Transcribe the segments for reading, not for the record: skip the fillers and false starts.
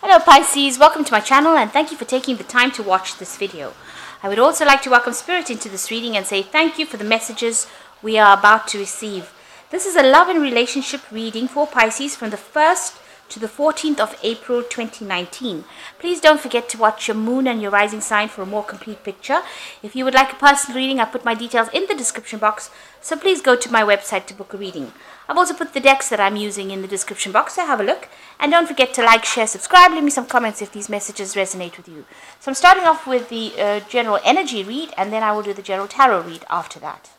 Hello Pisces, welcome to my channel and thank you for taking the time to watch this video. I would also like to welcome Spirit into this reading and say thank you for the messages we are about to receive. This is a love and relationship reading for Pisces from the 1st to the 14th of April 2019. Please don't forget to watch your moon and your rising sign for a more complete picture. If you would like a personal reading, I put my details in the description box, so please go to my website to book a reading. I've also put the decks that I'm using in the description box, so have a look. And don't forget to like, share, subscribe, leave me some comments if these messages resonate with you. So I'm starting off with the general energy read, and then I will do the general tarot read after that.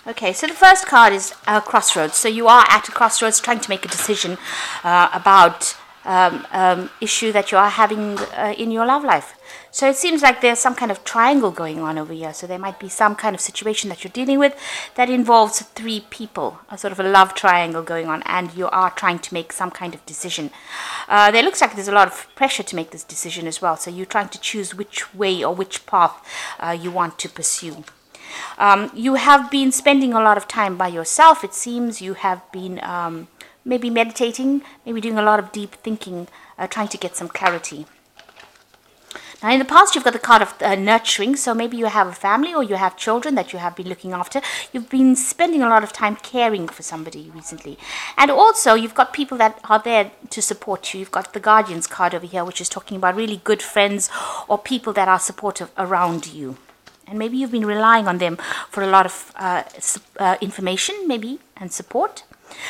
Okay, so the first card is Crossroads. So you are at a crossroads trying to make a decision about issue that you are having in your love life. So it seems like there's some kind of triangle going on over here. So there might be some kind of situation that you're dealing with that involves three people, a sort of a love triangle going on, and you are trying to make some kind of decision. There looks like there's a lot of pressure to make this decision as well. So you're trying to choose which way or which path you want to pursue. You have been spending a lot of time by yourself. It seems you have been maybe meditating, maybe doing a lot of deep thinking, trying to get some clarity. Now, in the past, you've got the card of nurturing, so maybe you have a family or you have children that you have been looking after. You've been spending a lot of time caring for somebody recently. And also, you've got people that are there to support you. You've got the Guardians card over here, which is talking about really good friends or people that are supportive around you. And maybe you've been relying on them for a lot of information, maybe, and support.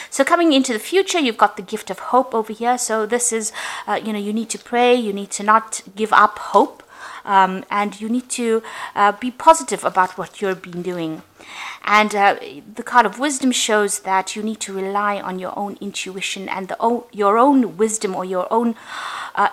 So coming into the future, you've got the gift of hope over here. So this is, you need to pray. You need to not give up hope. And you need to be positive about what you've been doing. And the card of wisdom shows that you need to rely on your own intuition and your own wisdom or your own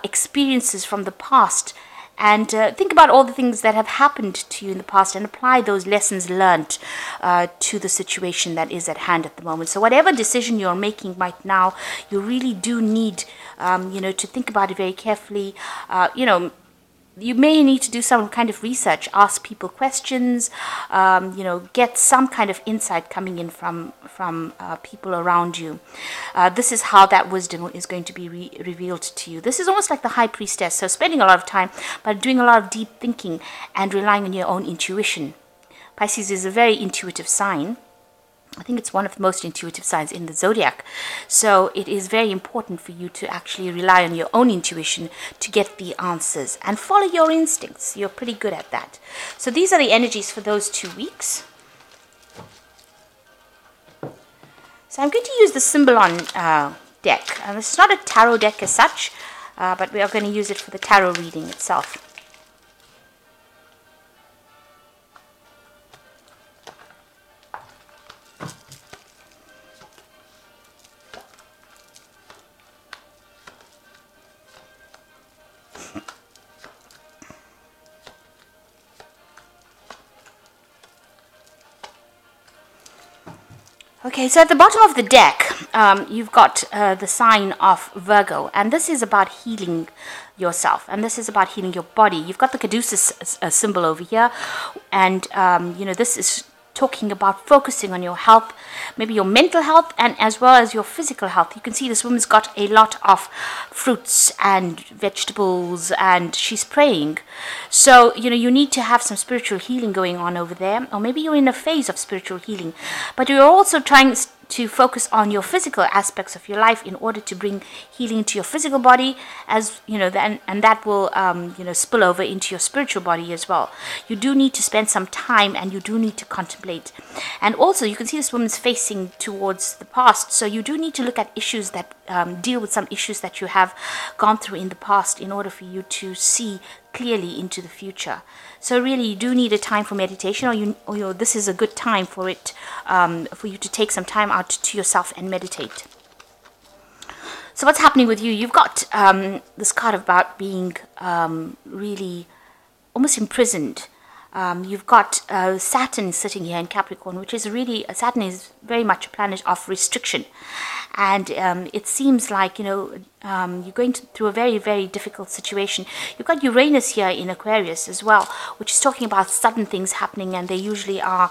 experiences from the past. And think about all the things that have happened to you in the past and apply those lessons learned to the situation that is at hand at the moment. So whatever decision you're making right now, you really do need, to think about it very carefully. You may need to do some kind of research, ask people questions, get some kind of insight coming in from people around you. This is how that wisdom is going to be revealed to you. This is almost like the High Priestess, so spending a lot of time, but doing a lot of deep thinking and relying on your own intuition. Pisces is a very intuitive sign. I think it's one of the most intuitive signs in the zodiac. So it is very important for you to actually rely on your own intuition to get the answers and follow your instincts. You're pretty good at that. So these are the energies for those 2 weeks. So I'm going to use the Symbolon deck. And it's not a tarot deck as such, but we are going to use it for the tarot reading itself. Okay, so at the bottom of the deck, you've got the sign of Virgo, and this is about healing yourself, and this is about healing your body. You've got the Caduceus symbol over here, and this is talking about focusing on your health, maybe your mental health and as well as your physical health. You can see this woman's got a lot of fruits and vegetables and she's praying. So, you need to have some spiritual healing going on over there, or maybe you're in a phase of spiritual healing, but you're also trying to focus on your physical aspects of your life in order to bring healing to your physical body, as and that will spill over into your spiritual body as well. You do need to spend some time and you do need to contemplate. And also you can see this woman's facing towards the past, so you do need to look at issues that deal with some issues that you have gone through in the past in order for you to see clearly into the future. So really you do need a time for meditation, or this is a good time for it, for you to take some time out to yourself and meditate. So what's happening with you? You've got this card about being really almost imprisoned. You've got Saturn sitting here in Capricorn, which is really, Saturn is very much a planet of restriction. And it seems like, you're going through a very, very difficult situation. You've got Uranus here in Aquarius as well, which is talking about sudden things happening, and they usually are,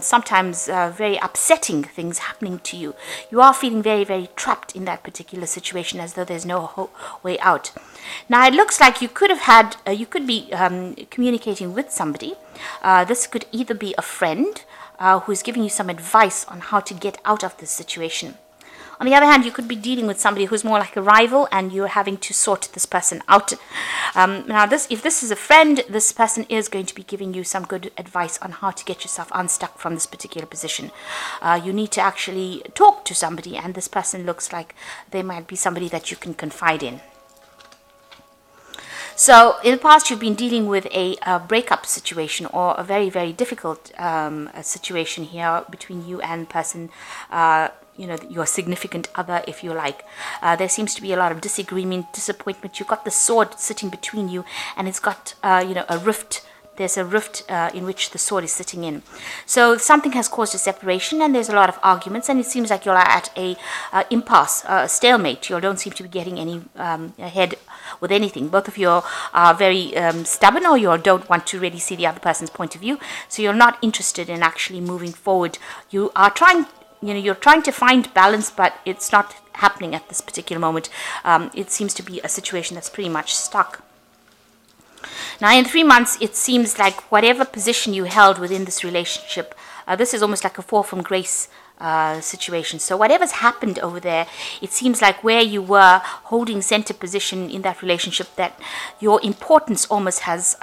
sometimes very upsetting things happening to you. You are feeling very, very trapped in that particular situation, as though there's no way out. Now, it looks like you could have had, you could be communicating with somebody. This could either be a friend who's giving you some advice on how to get out of this situation. On the other hand, you could be dealing with somebody who's more like a rival, and you're having to sort this person out. Now, if this is a friend, this person is going to be giving you some good advice on how to get yourself unstuck from this particular position. You need to actually talk to somebody, and this person looks like they might be somebody that you can confide in. So in the past, you've been dealing with a breakup situation, or a very, very difficult situation here between you and person, your significant other, if you like. There seems to be a lot of disagreement, disappointment. You've got the sword sitting between you, and it's got, a rift. There's a rift in which the sword is sitting in. So something has caused a separation, and there's a lot of arguments, and it seems like you're at a impasse, a stalemate. You don't seem to be getting any ahead with anything. Both of you are very stubborn, or you don't want to really see the other person's point of view. So you're not interested in actually moving forward. You are trying, you're trying to find balance, but it's not happening at this particular moment. It seems to be a situation that's pretty much stuck. Now, in 3 months, it seems like whatever position you held within this relationship, this is almost like a fall from grace situation. So whatever's happened over there, it seems like where you were holding center position in that relationship, that your importance almost has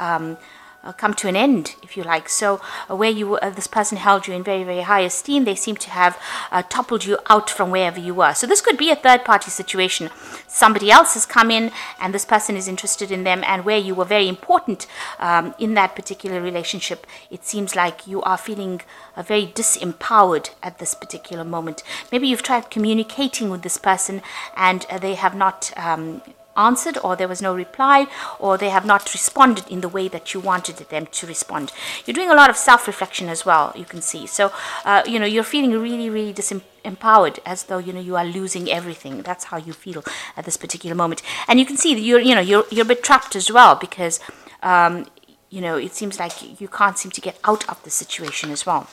come to an end, if you like. So where you were, this person held you in very, very high esteem, they seem to have toppled you out from wherever you were. So this could be a third party situation. Somebody else has come in, and this person is interested in them, and where you were very important in that particular relationship, it seems like you are feeling very disempowered at this particular moment. Maybe you've tried communicating with this person, and they have not answered, or there was no reply, or they have not responded in the way that you wanted them to respond. You're doing a lot of self-reflection as well, you can see. So you're feeling really, really disempowered, as though you are losing everything. That's how you feel at this particular moment. And you can see that you're a bit trapped as well, because it seems like you can't seem to get out of the situation as well.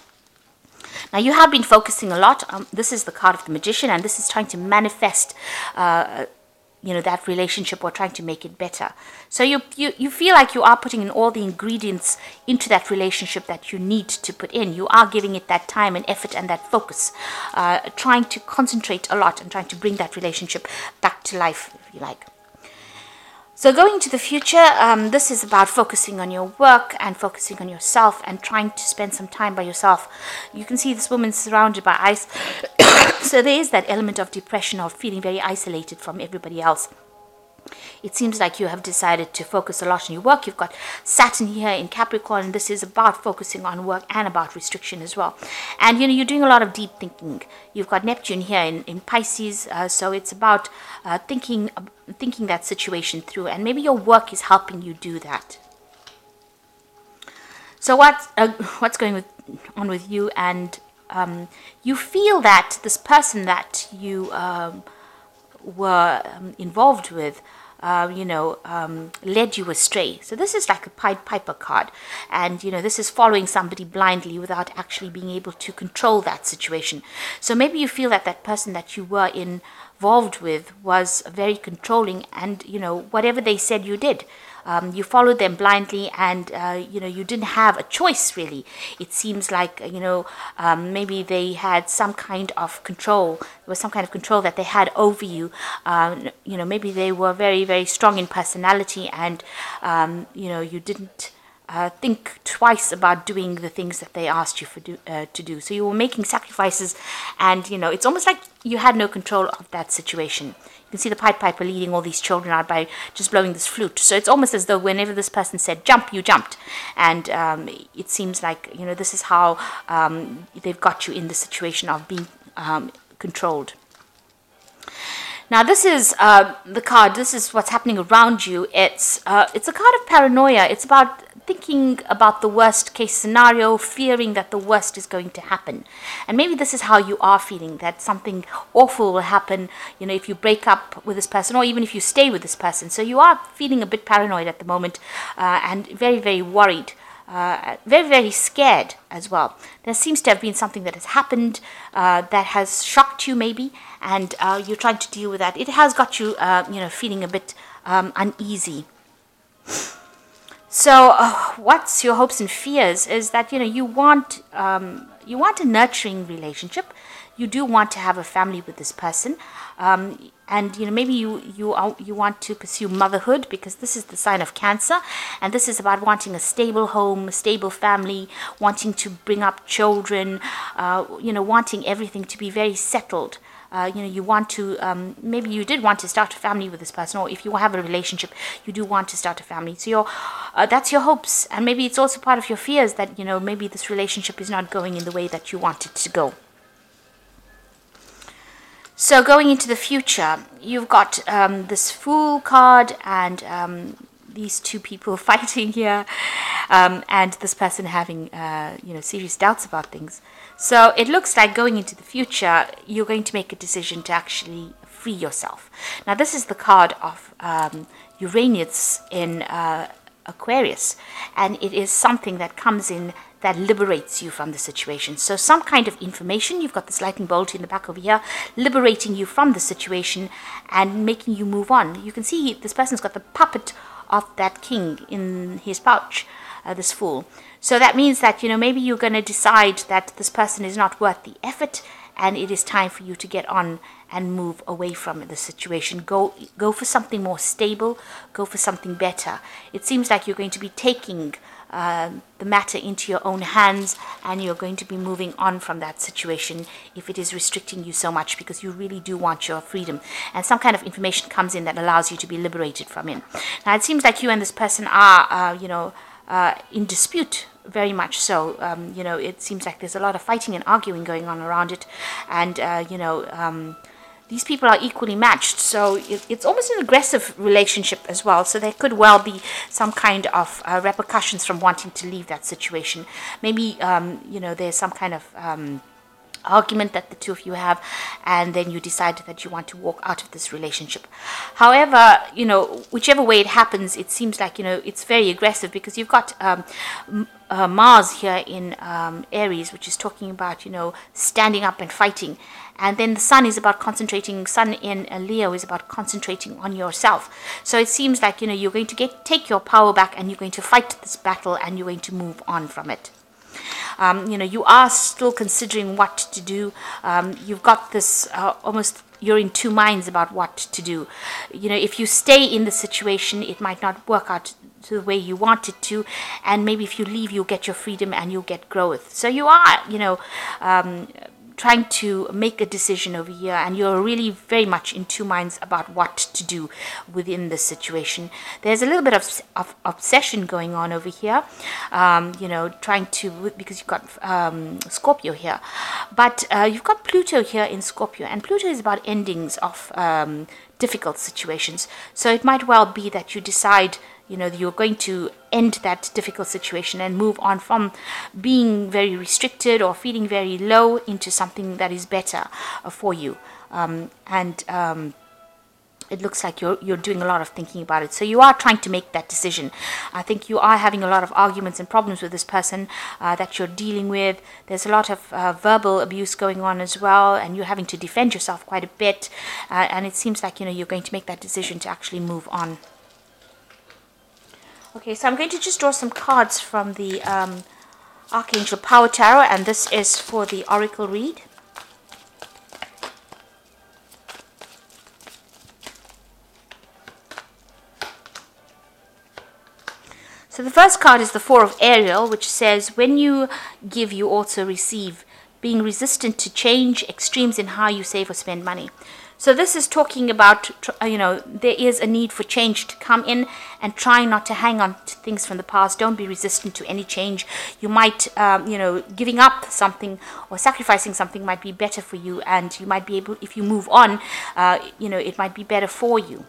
Now, you have been focusing a lot. This is the card of the Magician, and this is trying to manifest that relationship, or trying to make it better. So you feel like you are putting in all the ingredients into that relationship that you need to put in. You are giving it that time and effort and that focus, trying to concentrate a lot and trying to bring that relationship back to life, if you like. So going into the future, this is about focusing on your work and focusing on yourself and trying to spend some time by yourself. You can see this woman surrounded by ice. So there is that element of depression, or feeling very isolated from everybody else. It seems like you have decided to focus a lot on your work. You've got Saturn here in Capricorn, and this is about focusing on work and about restriction as well. And you're doing a lot of deep thinking. You've got Neptune here in Pisces, so it's about thinking that situation through, and maybe your work is helping you do that. So what's going on with you? And you feel that this person that you were involved with, led you astray. So this is like a Pied Piper card, and this is following somebody blindly without actually being able to control that situation. So maybe you feel that that person that you were involved with was very controlling, and whatever they said you did. You followed them blindly, and you didn't have a choice, really. It seems like maybe they had some kind of control. There was some kind of control that they had over you. Maybe they were very, very strong in personality, and you didn't think twice about doing the things that they asked you to do. So you were making sacrifices, and it's almost like you had no control of that situation. You can see the Pied Piper leading all these children out by just blowing this flute. So it's almost as though whenever this person said jump, you jumped. And it seems like this is how they've got you in the situation of being controlled. Now, this is the card. This is what's happening around you. It's a card of paranoia. It's about thinking about the worst case scenario, fearing that the worst is going to happen. And maybe this is how you are feeling, that something awful will happen, if you break up with this person, or even if you stay with this person. So you are feeling a bit paranoid at the moment, and very, very worried. Very, very scared as well. There seems to have been something that has happened that has shocked you maybe, and you're trying to deal with that. It has got you, feeling a bit uneasy. So what's your hopes and fears is that, you want a nurturing relationship. You do want to have a family with this person. And maybe you want to pursue motherhood, because this is the sign of Cancer, and this is about wanting a stable home, a stable family, wanting to bring up children, wanting everything to be very settled. You want to, maybe you did want to start a family with this person, or if you have a relationship, you do want to start a family. So that's your hopes, and maybe it's also part of your fears that, maybe this relationship is not going in the way that you want it to go. So going into the future, you've got this Fool card and these two people fighting here, and this person having serious doubts about things. So it looks like going into the future, you're going to make a decision to actually free yourself. Now this is the card of Uranus in Aquarius, and it is something that comes in that liberates you from the situation. So some kind of information, you've got this lightning bolt in the back over here, liberating you from the situation and making you move on. You can see this person's got the puppet of that king in his pouch, this Fool. So that means that, maybe you're going to decide that this person is not worth the effort, and it is time for you to get on and move away from the situation. Go for something more stable, go for something better. It seems like you're going to be taking the matter into your own hands, and you're going to be moving on from that situation if it is restricting you so much, because you really do want your freedom, and some kind of information comes in that allows you to be liberated from it. Now it seems like you and this person are in dispute, very much so. It seems like there's a lot of fighting and arguing going on around it, and these people are equally matched, so it's almost an aggressive relationship as well. So there could well be some kind of repercussions from wanting to leave that situation. Maybe there's some kind of argument that the two of you have, and then you decide that you want to walk out of this relationship. However, whichever way it happens, it seems like it's very aggressive, because you've got Mars here in Aries, which is talking about standing up and fighting, and then the Sun is about concentrating. Sun in Leo is about concentrating on yourself. So it seems like you're going to take your power back, and you're going to fight this battle, and you're going to move on from it. You are still considering what to do. You've got this almost, you're in two minds about what to do. If you stay in the situation, it might not work out to the way you want it to, and maybe if you leave, you'll get your freedom and you'll get growth. So you are, trying to make a decision over here, and you're really very much in two minds about what to do within this situation. There's a little bit of obsession going on over here, trying to, because you've got Scorpio here, but you've got Pluto here in Scorpio, and Pluto is about endings of difficult situations. So it might well be that you decide you're going to end that difficult situation and move on from being very restricted or feeling very low into something that is better for you. It looks like you're doing a lot of thinking about it. So you are trying to make that decision. I think you are having a lot of arguments and problems with this person that you're dealing with. There's a lot of verbal abuse going on as well, and you're having to defend yourself quite a bit. And it seems like you're going to make that decision to actually move on. Okay, so I'm going to just draw some cards from the Archangel Power Tarot, and this is for the Oracle read. So the first card is the Four of Ariel, which says, when you give, you also receive, being resistant to change, extremes in how you save or spend money. So this is talking about, there is a need for change to come in, and try not to hang on to things from the past. Don't be resistant to any change. You might, giving up something or sacrificing something might be better for you, and you might be able, if you move on, it might be better for you.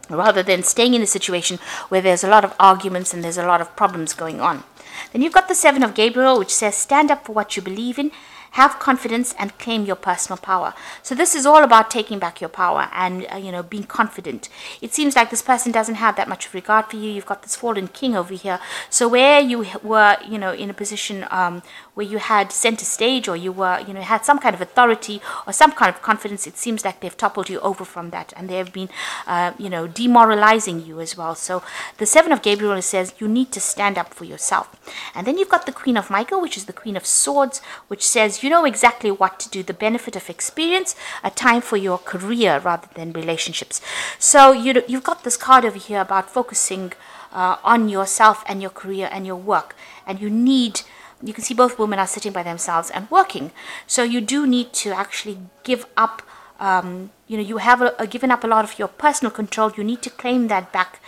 rather than staying in a situation where there's a lot of arguments and there's a lot of problems going on. Then you've got the Seven of Gabriel, which says stand up for what you believe in, have confidence, and claim your personal power. So this is all about taking back your power and being confident. It seems like this person doesn't have that much regard for you. You've got this fallen king over here. So where you were in a position where you had center stage, or you were had some kind of authority or some kind of confidence, it seems like they've toppled you over from that, and they have been demoralizing you as well. So the Seven of Gabriel says you need to stand up for yourself. And then you've got the Queen of Michael, which is the Queen of Swords, which says you know exactly what to do, the benefit of experience, a time for your career rather than relationships. So you've got this card over here about focusing on yourself and your career and your work. And you can see both women are sitting by themselves and working. So you do need to actually give up. You have given up a lot of your personal control. You need to claim that back,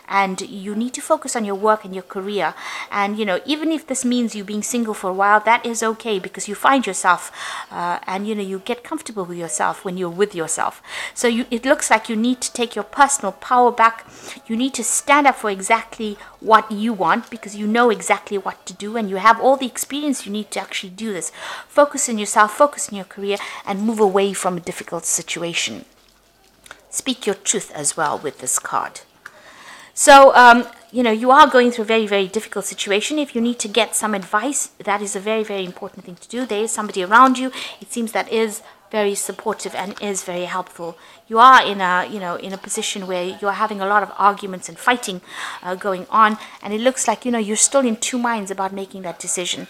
and you need to focus on your work and your career. And even if this means you being single for a while, that is okay, because you find yourself and you get comfortable with yourself when you're with yourself. So it looks like you need to take your personal power back. You need to stand up for exactly what you want, because you know exactly what to do and you have all the experience you need to actually do this. Focus on yourself, focus on your career, and move away from a difficult situation. Speak your truth as well with this card. So, you are going through a very, very difficult situation. If you need to get some advice, that is a very, very important thing to do. There is somebody around you, it seems, that is very supportive and is very helpful. You are in a position where you are having a lot of arguments and fighting going on, and it looks like you're still in two minds about making that decision.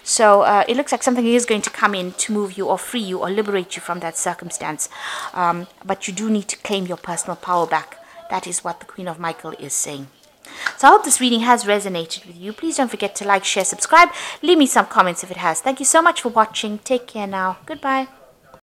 So it looks like something is going to come in to move you or free you or liberate you from that circumstance, but you do need to claim your personal power back. That is what the Queen of Michael is saying. So I hope this reading has resonated with you. Please don't forget to like, share, subscribe. Leave me some comments if it has. Thank you so much for watching. Take care now. Goodbye.